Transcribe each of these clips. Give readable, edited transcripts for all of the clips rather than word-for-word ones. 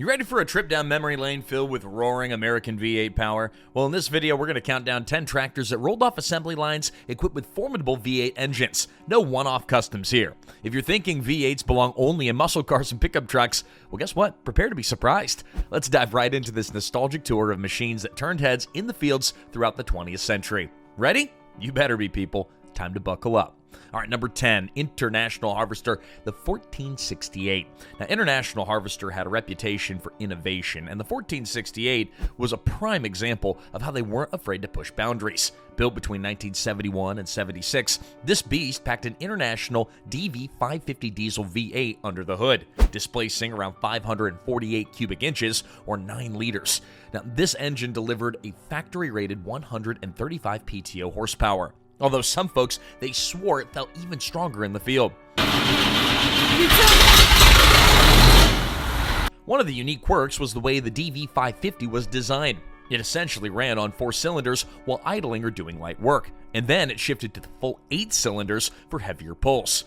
You ready for a trip down memory lane filled with roaring American V8 power? Well, in this video, we're going to count down 10 tractors that rolled off assembly lines equipped with formidable V8 engines. No one-off customs here. If you're thinking V8s belong only in muscle cars and pickup trucks, well, guess what? Prepare to be surprised. Let's dive right into this nostalgic tour of machines that turned heads in the fields throughout the 20th century. Ready? You better be, people. Time to buckle up. All right, number 10, International Harvester, the 1468. Now, International Harvester had a reputation for innovation, and the 1468 was a prime example of how they weren't afraid to push boundaries. Built between 1971 and 76, this beast packed an International DV550 diesel V8 under the hood, displacing around 548 cubic inches, or 9 liters. Now, this engine delivered a factory-rated 135 PTO horsepower. Although some folks, they swore it felt even stronger in the field. One of the unique quirks was the way the DV550 was designed. It essentially ran on 4 cylinders while idling or doing light work, and then it shifted to the full 8 cylinders for heavier pulls.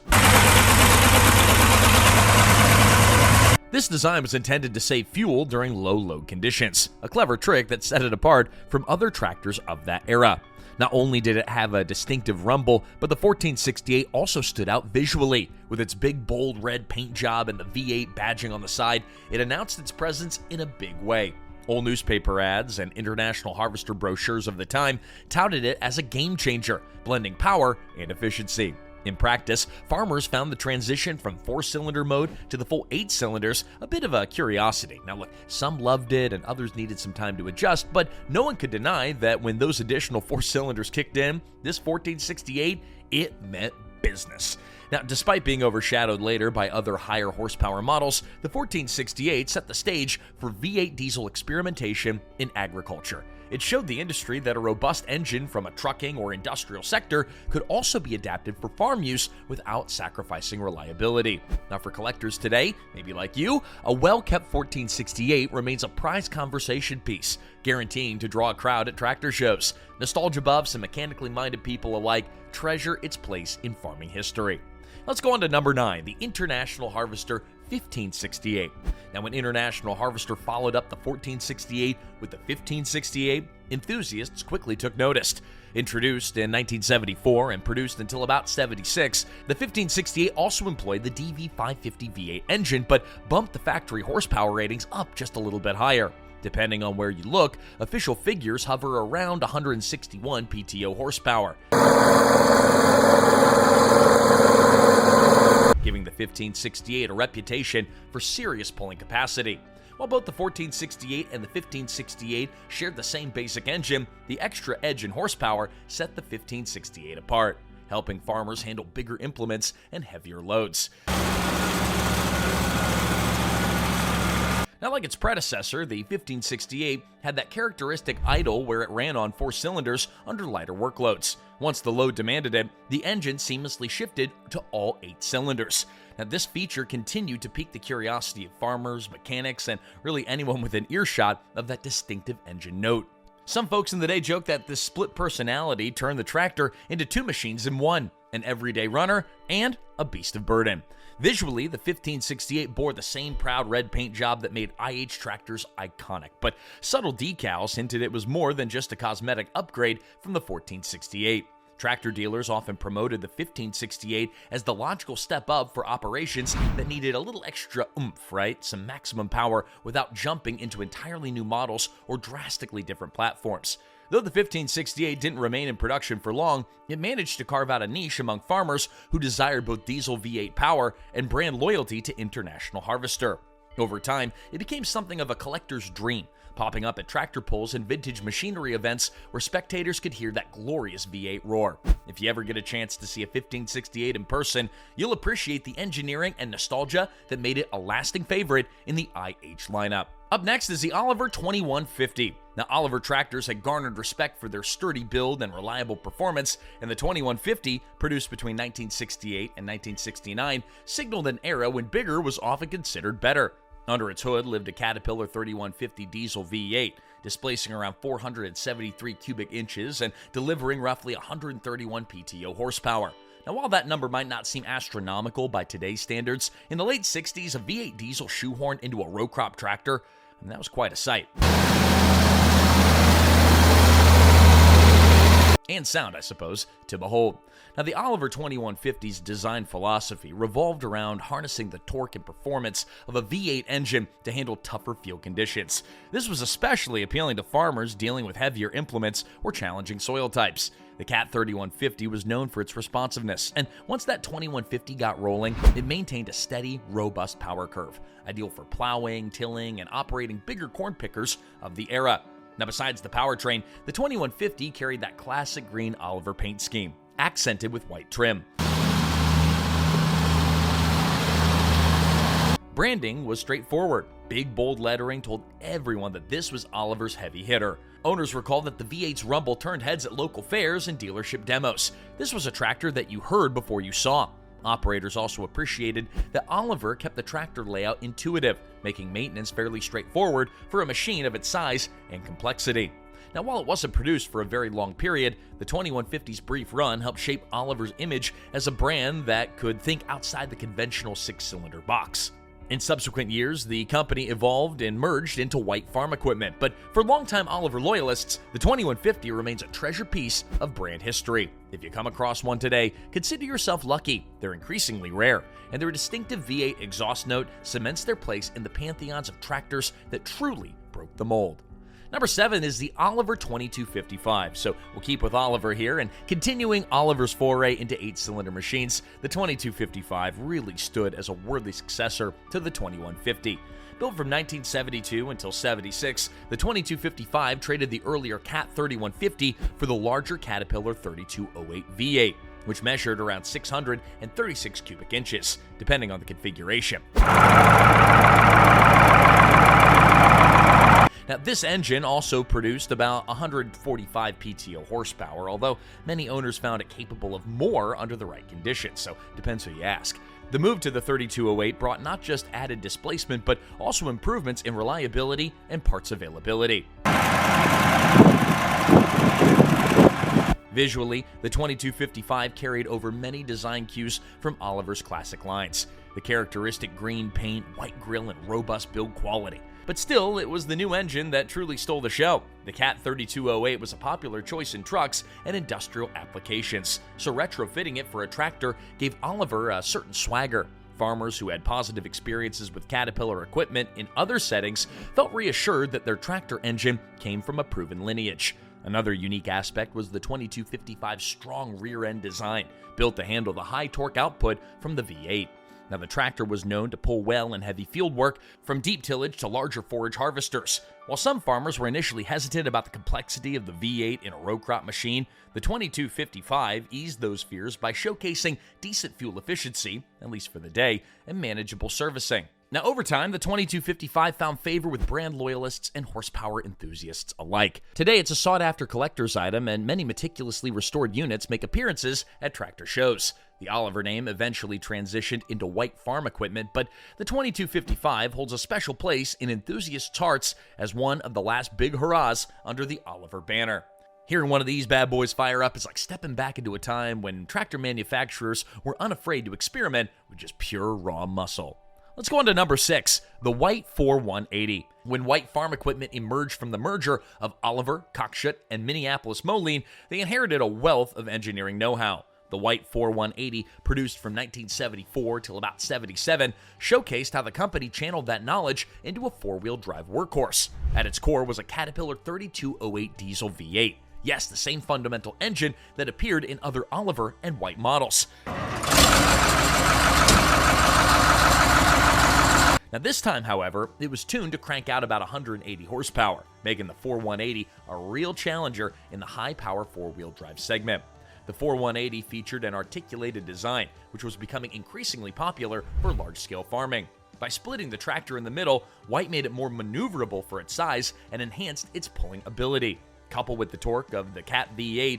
This design was intended to save fuel during low load conditions, a clever trick that set it apart from other tractors of that era. Not only did it have a distinctive rumble, but the 1468 also stood out visually. With its big, bold red paint job and the V8 badging on the side, it announced its presence in a big way. Old newspaper ads and International Harvester brochures of the time touted it as a game changer, blending power and efficiency. In practice, farmers found the transition from 4-cylinder mode to the full 8 cylinders a bit of a curiosity. Now look, some loved it and others needed some time to adjust, but no one could deny that when those additional 4 cylinders kicked in, this 1468, it meant business. Now, despite being overshadowed later by other higher horsepower models, the 1468 set the stage for V8 diesel experimentation in agriculture. It showed the industry that a robust engine from a trucking or industrial sector could also be adapted for farm use without sacrificing reliability. Now, for collectors today, maybe like you, a well-kept 1468 remains a prized conversation piece, guaranteeing to draw a crowd at tractor shows. Nostalgia buffs and mechanically minded people alike treasure its place in farming history. Let's go on to number 9, the International Harvester 1568. Now, when International Harvester followed up the 1468 with the 1568, enthusiasts quickly took notice. Introduced in 1974 and produced until about 76, the 1568 also employed the DV550 V8 engine, but bumped the factory horsepower ratings up just a little bit higher. Depending on where you look, official figures hover around 161 PTO horsepower, giving the 1568 a reputation for serious pulling capacity. While both the 1468 and the 1568 shared the same basic engine, the extra edge in horsepower set the 1568 apart, helping farmers handle bigger implements and heavier loads. Now, like its predecessor, the 1568 had that characteristic idle where it ran on 4 cylinders under lighter workloads. Once the load demanded it, the engine seamlessly shifted to all 8 cylinders. Now, this feature continued to pique the curiosity of farmers, mechanics, and really anyone within earshot of that distinctive engine note. Some folks in the day joke that this split personality turned the tractor into 2 machines in one, an everyday runner and a beast of burden. Visually, the 1568 bore the same proud red paint job that made IH tractors iconic, but subtle decals hinted it was more than just a cosmetic upgrade from the 1468. Tractor dealers often promoted the 1568 as the logical step up for operations that needed a little extra oomph, right? Some maximum power without jumping into entirely new models or drastically different platforms. Though the 1568 didn't remain in production for long, it managed to carve out a niche among farmers who desired both diesel V8 power and brand loyalty to International Harvester. Over time, it became something of a collector's dream, popping up at tractor pulls and vintage machinery events where spectators could hear that glorious V8 roar. If you ever get a chance to see a 1568 in person, you'll appreciate the engineering and nostalgia that made it a lasting favorite in the IH lineup. Up next is the Oliver 2150. Now, Oliver tractors had garnered respect for their sturdy build and reliable performance, and the 2150, produced between 1968 and 1969, signaled an era when bigger was often considered better. Under its hood lived a Caterpillar 3150 diesel V8, displacing around 473 cubic inches and delivering roughly 131 PTO horsepower. Now, while that number might not seem astronomical by today's standards, in the late 60s, a V8 diesel shoehorned into a row crop tractor, and that was quite a sight. And sound, I suppose, to behold. Now, the Oliver 2150's design philosophy revolved around harnessing the torque and performance of a V8 engine to handle tougher field conditions. This was especially appealing to farmers dealing with heavier implements or challenging soil types. The Cat 3150 was known for its responsiveness, and once that 2150 got rolling, it maintained a steady, robust power curve, ideal for plowing, tilling, and operating bigger corn pickers of the era. Now, besides the powertrain, the 2150 carried that classic green Oliver paint scheme, accented with white trim. Branding was straightforward. Big, bold lettering told everyone that this was Oliver's heavy hitter. Owners recall that the V8's rumble turned heads at local fairs and dealership demos. This was a tractor that you heard before you saw. Operators also appreciated that Oliver kept the tractor layout intuitive, making maintenance fairly straightforward for a machine of its size and complexity. Now, while it wasn't produced for a very long period, the 2150's brief run helped shape Oliver's image as a brand that could think outside the conventional six-cylinder box. In subsequent years, the company evolved and merged into white farm equipment, but for longtime Oliver loyalists, the 2150 remains a treasure piece of brand history. If you come across one today, consider yourself lucky. They're increasingly rare, and their distinctive V8 exhaust note cements their place in the pantheons of tractors that truly broke the mold. Number 7 is the Oliver 2255, so we'll keep with Oliver here, and continuing Oliver's foray into 8-cylinder machines, the 2255 really stood as a worthy successor to the 2150. Built from 1972 until 76, the 2255 traded the earlier Cat 3150 for the larger Caterpillar 3208 V8, which measured around 636 cubic inches, depending on the configuration. Now, this engine also produced about 145 PTO horsepower, although many owners found it capable of more under the right conditions, so depends who you ask. The move to the 3208 brought not just added displacement, but also improvements in reliability and parts availability. Visually, the 2255 carried over many design cues from Oliver's classic lines. The characteristic green paint, white grille, and robust build quality. But still, it was the new engine that truly stole the show. The Cat 3208 was a popular choice in trucks and industrial applications, so retrofitting it for a tractor gave Oliver a certain swagger. Farmers who had positive experiences with Caterpillar equipment in other settings felt reassured that their tractor engine came from a proven lineage. Another unique aspect was the 2255's strong rear-end design, built to handle the high torque output from the V8. Now, the tractor was known to pull well in heavy field work, from deep tillage to larger forage harvesters. While some farmers were initially hesitant about the complexity of the V8 in a row crop machine, the 2255 eased those fears by showcasing decent fuel efficiency, at least for the day, and manageable servicing. Now, over time, the 2255 found favor with brand loyalists and horsepower enthusiasts alike. Today, it's a sought-after collector's item, and many meticulously restored units make appearances at tractor shows. The Oliver name eventually transitioned into white farm equipment, but the 2255 holds a special place in enthusiasts' hearts as one of the last big hurrahs under the Oliver banner. Hearing one of these bad boys fire up is like stepping back into a time when tractor manufacturers were unafraid to experiment with just pure raw muscle. Let's go on to number 6, the White 4180. When white farm equipment emerged from the merger of Oliver, Cockshut, and Minneapolis Moline, they inherited a wealth of engineering know-how. The White 4180, produced from 1974 till about 77, showcased how the company channeled that knowledge into a four-wheel drive workhorse. At its core was a Caterpillar 3208 diesel V8. Yes, the same fundamental engine that appeared in other Oliver and White models. Now, this time, however, it was tuned to crank out about 180 horsepower, making the 4180 a real challenger in the high-power four-wheel drive segment. The 4180 featured an articulated design, which was becoming increasingly popular for large-scale farming. By splitting the tractor in the middle, White made it more maneuverable for its size and enhanced its pulling ability. Coupled with the torque of the Cat V8,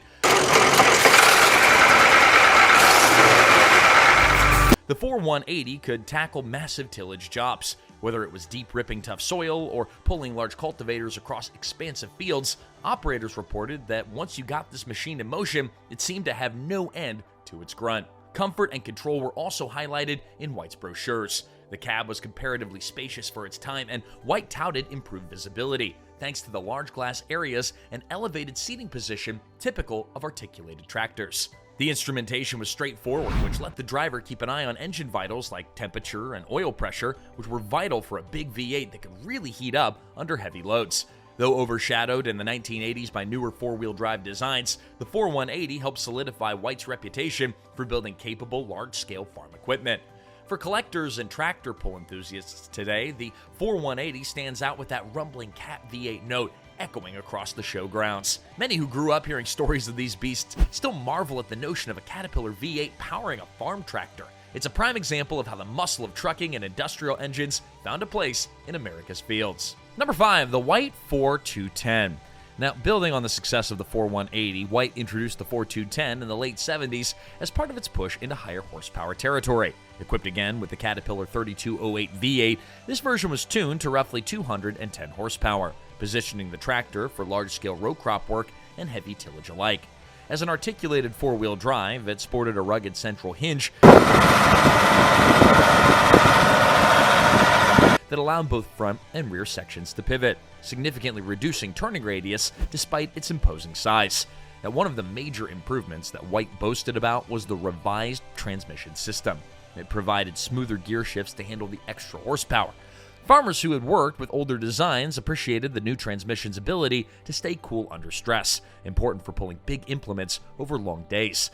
the 4180 could tackle massive tillage jobs. Whether it was deep ripping tough soil or pulling large cultivators across expansive fields, operators reported that once you got this machine in motion, it seemed to have no end to its grunt. Comfort and control were also highlighted in White's brochures. The cab was comparatively spacious for its time, and White touted improved visibility, thanks to the large glass areas and elevated seating position typical of articulated tractors. The instrumentation was straightforward, which let the driver keep an eye on engine vitals like temperature and oil pressure, which were vital for a big V8 that could really heat up under heavy loads. Though overshadowed in the 1980s by newer four-wheel drive designs, the 4180 helped solidify White's reputation for building capable, large-scale farm equipment. For collectors and tractor pull enthusiasts today, the 4180 stands out with that rumbling Cat V8 note echoing across the showgrounds. Many who grew up hearing stories of these beasts still marvel at the notion of a Caterpillar V8 powering a farm tractor. It's a prime example of how the muscle of trucking and industrial engines found a place in America's fields. Number 5, the White 4210. Now, building on the success of the 4180, White introduced the 4210 in the late 70s as part of its push into higher horsepower territory. Equipped again with the Caterpillar 3208 V8, this version was tuned to roughly 210 horsepower, positioning the tractor for large-scale row crop work and heavy tillage alike. As an articulated four-wheel drive, it sported a rugged central hinge that allowed both front and rear sections to pivot, significantly reducing turning radius despite its imposing size. Now, one of the major improvements that White boasted about was the revised transmission system. It provided smoother gear shifts to handle the extra horsepower. Farmers who had worked with older designs appreciated the new transmission's ability to stay cool under stress, important for pulling big implements over long days.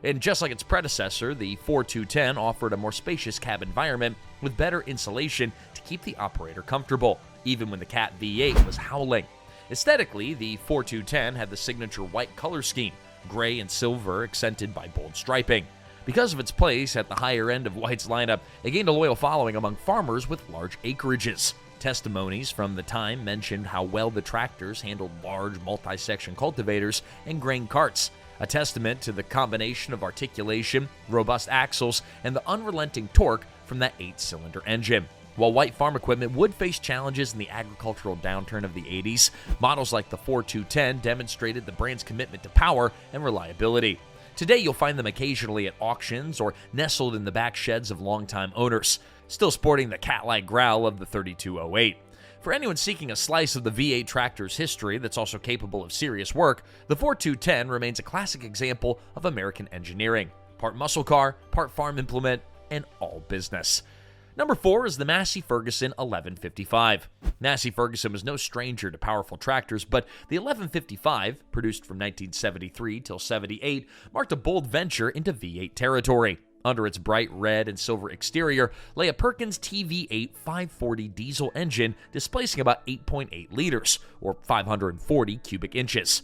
And just like its predecessor, the 4210 offered a more spacious cab environment with better insulation to keep the operator comfortable, even when the Cat V8 was howling. Aesthetically, the 4210 had the signature white color scheme, gray and silver accented by bold striping. Because of its place at the higher end of White's lineup, it gained a loyal following among farmers with large acreages. Testimonies from the time mentioned how well the tractors handled large multi-section cultivators and grain carts, a testament to the combination of articulation, robust axles, and the unrelenting torque from that 8-cylinder engine. While White farm equipment would face challenges in the agricultural downturn of the 80s, models like the 4210 demonstrated the brand's commitment to power and reliability. Today, you'll find them occasionally at auctions or nestled in the back sheds of longtime owners, still sporting the cat-like growl of the 3208. For anyone seeking a slice of the V8 tractor's history that's also capable of serious work, the 4210 remains a classic example of American engineering. Part muscle car, part farm implement, and all business. Number 4 is the Massey Ferguson 1155. Massey Ferguson was no stranger to powerful tractors, but the 1155, produced from 1973 till 78, marked a bold venture into V8 territory. Under its bright red and silver exterior lay a Perkins TV8 540 diesel engine displacing about 8.8 liters, or 540 cubic inches.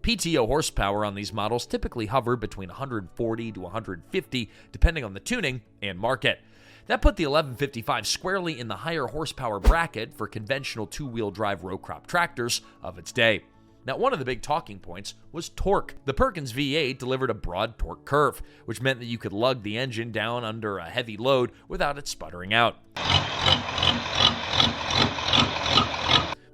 PTO horsepower on these models typically hovered between 140 to 150, depending on the tuning and market. That put the 1155 squarely in the higher horsepower bracket for conventional two-wheel drive row crop tractors of its day. Now, one of the big talking points was torque. The Perkins V8 delivered a broad torque curve, which meant that you could lug the engine down under a heavy load without it sputtering out.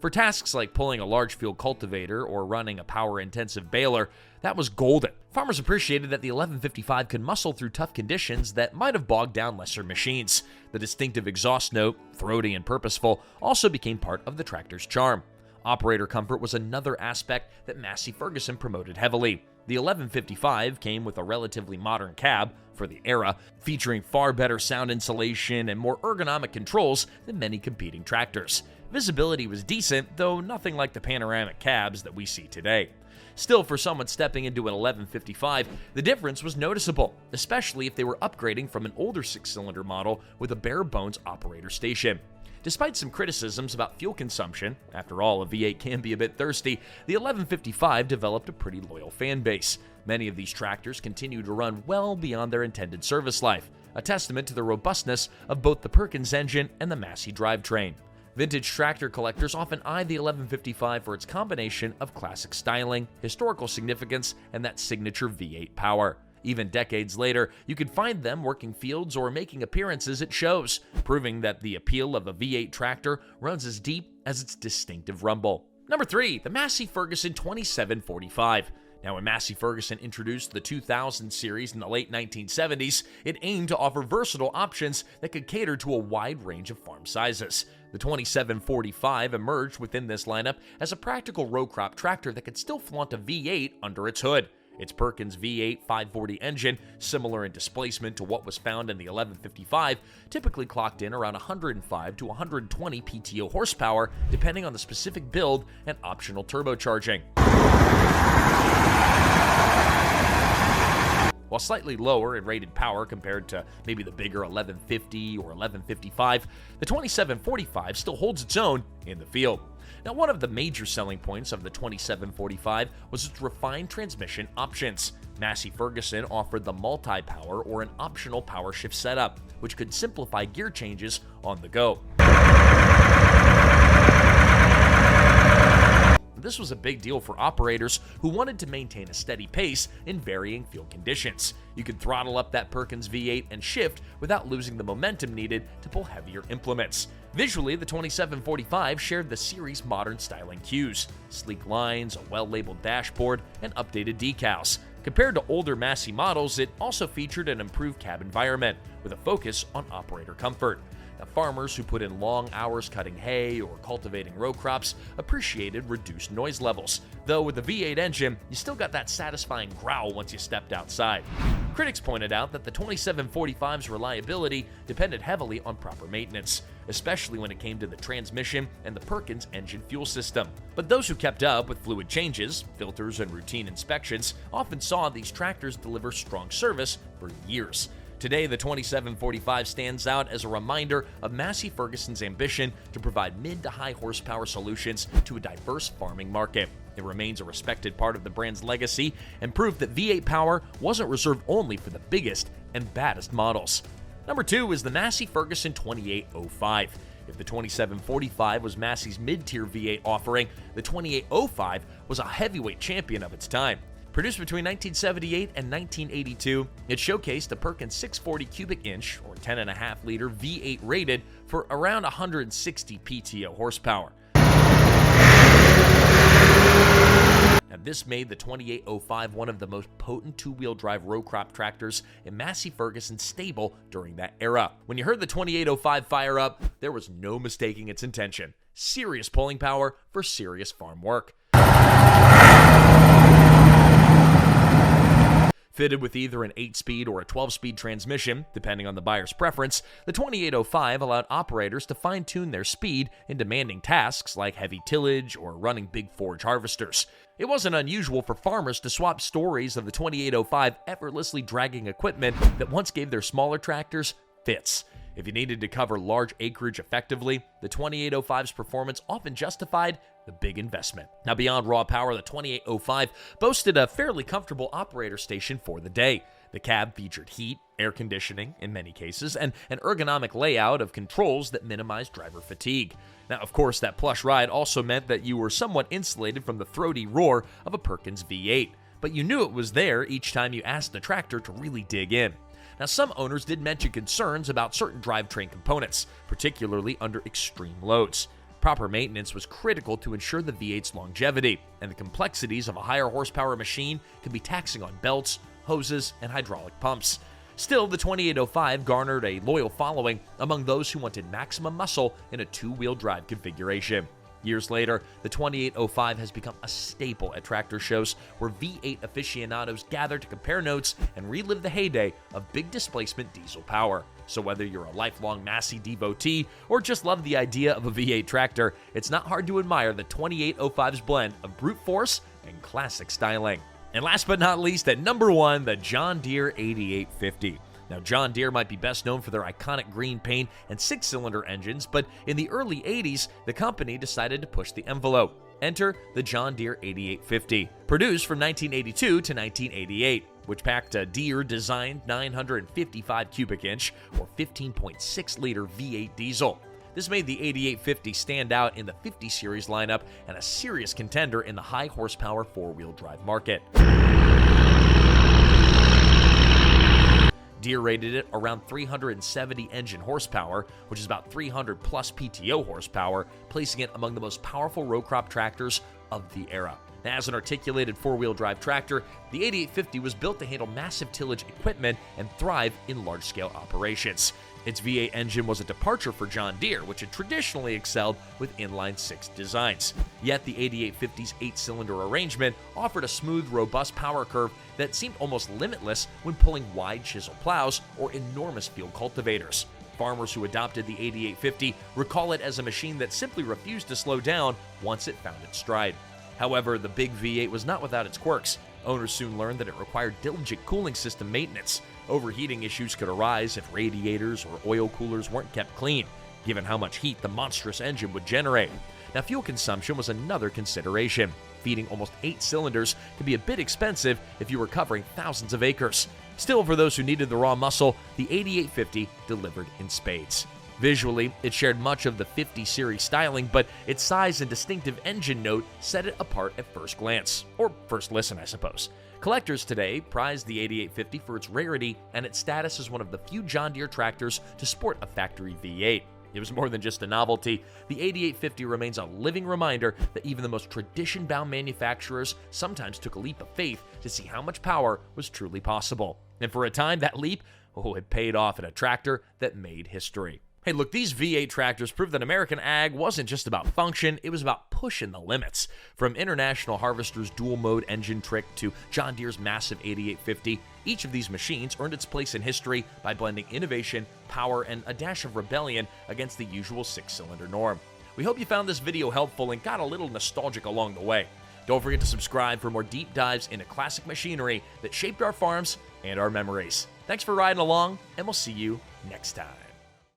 For tasks like pulling a large field cultivator or running a power-intensive baler, that was golden. Farmers appreciated that the 1155 could muscle through tough conditions that might have bogged down lesser machines. The distinctive exhaust note, throaty and purposeful, also became part of the tractor's charm. Operator comfort was another aspect that Massey Ferguson promoted heavily. The 1155 came with a relatively modern cab for the era, featuring far better sound insulation and more ergonomic controls than many competing tractors. Visibility was decent, though nothing like the panoramic cabs that we see today. Still, for someone stepping into an 1155, the difference was noticeable, especially if they were upgrading from an older 6-cylinder model with a bare-bones operator station. Despite some criticisms about fuel consumption, after all, a V8 can be a bit thirsty, the 1155 developed a pretty loyal fan base. Many of these tractors continue to run well beyond their intended service life, a testament to the robustness of both the Perkins engine and the Massey drivetrain. Vintage tractor collectors often eye the 1155 for its combination of classic styling, historical significance, and that signature V8 power. Even decades later, you can find them working fields or making appearances at shows, proving that the appeal of a V8 tractor runs as deep as its distinctive rumble. Number 3, the Massey Ferguson 2745. Now, when Massey Ferguson introduced the 2000 series in the late 1970s, it aimed to offer versatile options that could cater to a wide range of farm sizes. The 2745 emerged within this lineup as a practical row crop tractor that could still flaunt a V8 under its hood. Its Perkins V8 540 engine, similar in displacement to what was found in the 1155, typically clocked in around 105 to 120 PTO horsepower, depending on the specific build and optional turbocharging. While slightly lower in rated power compared to maybe the bigger 1150 or 1155, the 2745 still holds its own in the field. Now, one of the major selling points of the 2745 was its refined transmission options. Massey Ferguson offered the multi-power or an optional power shift setup, which could simplify gear changes on the go. This was a big deal for operators who wanted to maintain a steady pace in varying field conditions. You could throttle up that Perkins V8 and shift without losing the momentum needed to pull heavier implements. Visually, the 2745 shared the series' modern styling cues: sleek lines, a well-labeled dashboard, and updated decals. Compared to older Massey models, it also featured an improved cab environment with a focus on operator comfort. Now, farmers who put in long hours cutting hay or cultivating row crops appreciated reduced noise levels, though with the V8 engine, you still got that satisfying growl once you stepped outside. Critics pointed out that the 2745's reliability depended heavily on proper maintenance, especially when it came to the transmission and the Perkins engine fuel system. But those who kept up with fluid changes, filters, and routine inspections often saw these tractors deliver strong service for years. Today, the 2745 stands out as a reminder of Massey Ferguson's ambition to provide mid to high horsepower solutions to a diverse farming market. It remains a respected part of the brand's legacy and proof that V8 power wasn't reserved only for the biggest and baddest models. Number 2 is the Massey Ferguson 2805. If the 2745 was Massey's mid-tier V8 offering, the 2805 was a heavyweight champion of its time. Produced between 1978 and 1982, it showcased a Perkins 640 cubic inch or 10.5 liter V8 rated for around 160 PTO horsepower. Now, this made the 2805 one of the most potent two-wheel drive row crop tractors in Massey Ferguson's stable during that era. When you heard the 2805 fire up, there was no mistaking its intention: serious pulling power for serious farm work. Fitted with either an 8-speed or a 12-speed transmission, depending on the buyer's preference, the 2805 allowed operators to fine-tune their speed in demanding tasks like heavy tillage or running big forage harvesters. It wasn't unusual for farmers to swap stories of the 2805 effortlessly dragging equipment that once gave their smaller tractors fits. If you needed to cover large acreage effectively, the 2805's performance often justified the big investment. Now, beyond raw power, the 2805 boasted a fairly comfortable operator station for the day. The cab featured heat, air conditioning in many cases, and an ergonomic layout of controls that minimized driver fatigue. Now, of course, that plush ride also meant that you were somewhat insulated from the throaty roar of a Perkins V8, but you knew it was there each time you asked the tractor to really dig in. Now, some owners did mention concerns about certain drivetrain components, particularly under extreme loads. Proper maintenance was critical to ensure the V8's longevity, and the complexities of a higher horsepower machine could be taxing on belts, hoses, and hydraulic pumps. Still, the 2805 garnered a loyal following among those who wanted maximum muscle in a two-wheel drive configuration. Years later, the 2805 has become a staple at tractor shows where V8 aficionados gather to compare notes and relive the heyday of big displacement diesel power. So whether you're a lifelong Massey devotee or just love the idea of a V8 tractor, it's not hard to admire the 2805's blend of brute force and classic styling. And last but not least, at number 1, the John Deere 8850. Now, John Deere might be best known for their iconic green paint and 6-cylinder engines, but in the early 80s, the company decided to push the envelope. Enter the John Deere 8850, produced from 1982 to 1988, which packed a Deere-designed 955 cubic inch or 15.6-liter V8 diesel. This made the 8850 stand out in the 50 series lineup and a serious contender in the high-horsepower four-wheel drive market. Deere rated it around 370 engine horsepower, which is about 300 plus PTO horsepower, placing it among the most powerful row crop tractors of the era. Now, as an articulated four-wheel drive tractor, the 8850 was built to handle massive tillage equipment and thrive in large-scale operations. Its V8 engine was a departure for John Deere, which had traditionally excelled with inline-six designs. Yet the 8850's 8-cylinder arrangement offered a smooth, robust power curve that seemed almost limitless when pulling wide chisel plows or enormous field cultivators. Farmers who adopted the 8850 recall it as a machine that simply refused to slow down once it found its stride. However, the big V8 was not without its quirks. Owners soon learned that it required diligent cooling system maintenance. Overheating issues could arise if radiators or oil coolers weren't kept clean, given how much heat the monstrous engine would generate. Now, fuel consumption was another consideration. Feeding almost 8 cylinders could be a bit expensive if you were covering thousands of acres. Still, for those who needed the raw muscle, the 8850 delivered in spades. Visually, it shared much of the 50 series styling, but its size and distinctive engine note set it apart at first glance, or first listen, I suppose. Collectors today prize the 8850 for its rarity and its status as one of the few John Deere tractors to sport a factory V8. It was more than just a novelty. The 8850 remains a living reminder that even the most tradition-bound manufacturers sometimes took a leap of faith to see how much power was truly possible. And for a time, that leap, it paid off in a tractor that made history. Hey, look, these V8 tractors prove that American ag wasn't just about function, it was about pushing the limits. From International Harvester's dual-mode engine trick to John Deere's massive 8850, each of these machines earned its place in history by blending innovation, power, and a dash of rebellion against the usual 6-cylinder norm. We hope you found this video helpful and got a little nostalgic along the way. Don't forget to subscribe for more deep dives into classic machinery that shaped our farms and our memories. Thanks for riding along, and we'll see you next time.